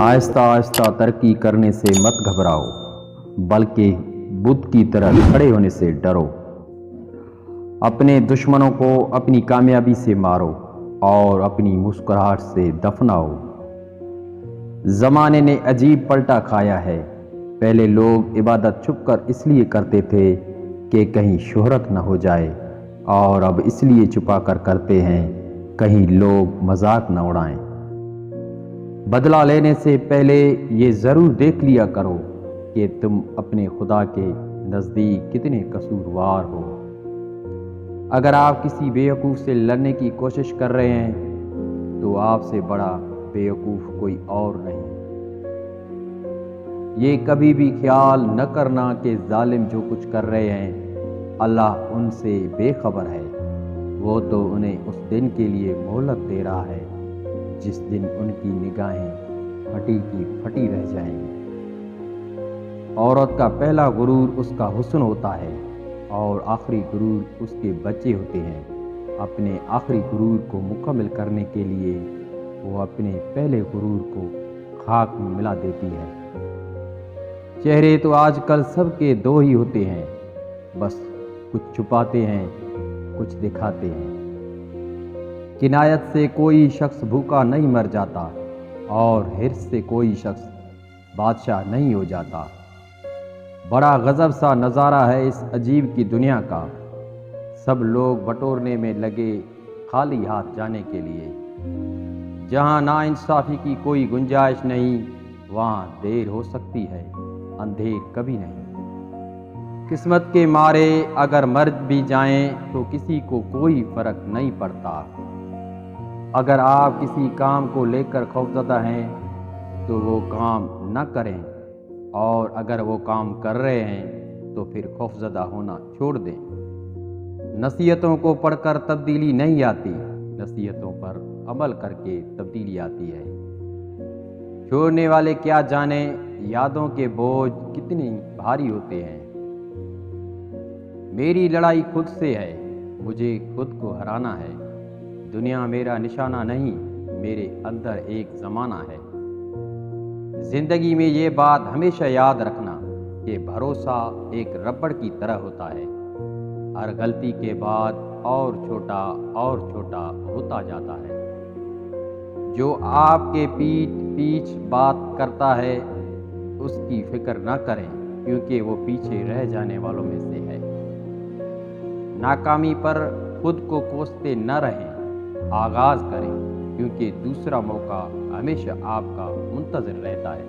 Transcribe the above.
آہستہ آہستہ ترقی کرنے سے مت گھبراؤ، بلکہ بدھ کی طرح کھڑے ہونے سے ڈرو۔ اپنے دشمنوں کو اپنی کامیابی سے مارو اور اپنی مسکراہٹ سے دفناؤ۔ زمانے نے عجیب پلٹا کھایا ہے۔ پہلے لوگ عبادت چھپ کر اس لیے کرتے تھے کہ کہیں شہرت نہ ہو جائے، اور اب اس لیے چھپا کر کرتے ہیں کہیں لوگ مذاق نہ اڑائیں۔ بدلہ لینے سے پہلے یہ ضرور دیکھ لیا کرو کہ تم اپنے خدا کے نزدیک کتنے قصوروار ہو۔ اگر آپ کسی بیوقوف سے لڑنے کی کوشش کر رہے ہیں تو آپ سے بڑا بیوقوف کوئی اور نہیں۔ یہ کبھی بھی خیال نہ کرنا کہ ظالم جو کچھ کر رہے ہیں اللہ ان سے بے خبر ہے۔ وہ تو انہیں اس دن کے لیے مہلت دے رہا ہے جس دن ان کی نگاہیں پھٹی کی پھٹی رہ جائیں گی۔ عورت کا پہلا غرور اس کا حسن ہوتا ہے اور آخری غرور اس کے بچے ہوتے ہیں۔ اپنے آخری غرور کو مکمل کرنے کے لیے وہ اپنے پہلے غرور کو خاک میں ملا دیتی ہے۔ چہرے تو آج کل سب کے دو ہی ہوتے ہیں، بس کچھ چھپاتے ہیں، کچھ دکھاتے ہیں۔ کنایت سے کوئی شخص بھوکا نہیں مر جاتا اور حرص سے کوئی شخص بادشاہ نہیں ہو جاتا۔ بڑا غضب سا نظارہ ہے اس عجیب کی دنیا کا، سب لوگ بٹورنے میں لگے خالی ہاتھ جانے کے لیے۔ جہاں ناانصافی کی کوئی گنجائش نہیں وہاں دیر ہو سکتی ہے، اندھیر کبھی نہیں۔ قسمت کے مارے اگر مر بھی جائیں تو کسی کو کوئی فرق نہیں پڑتا۔ اگر آپ کسی کام کو لے کر خوفزدہ ہیں تو وہ کام نہ کریں، اور اگر وہ کام کر رہے ہیں تو پھر خوفزدہ ہونا چھوڑ دیں۔ نصیحتوں کو پڑھ کر تبدیلی نہیں آتی، نصیحتوں پر عمل کر کے تبدیلی آتی ہے۔ چھوڑنے والے کیا جانیں یادوں کے بوجھ کتنے بھاری ہوتے ہیں۔ میری لڑائی خود سے ہے، مجھے خود کو ہرانا ہے۔ دنیا میرا نشانہ نہیں، میرے اندر ایک زمانہ ہے۔ زندگی میں یہ بات ہمیشہ یاد رکھنا کہ بھروسہ ایک ربڑ کی طرح ہوتا ہے، ہر غلطی کے بعد اور چھوٹا ہوتا جاتا ہے۔ جو آپ کے پیچھے بات کرتا ہے اس کی فکر نہ کریں، کیونکہ وہ پیچھے رہ جانے والوں میں سے ہے۔ ناکامی پر خود کو کوستے نہ رہیں، آغاز کریں، کیونکہ دوسرا موقع ہمیشہ آپ کا منتظر رہتا ہے۔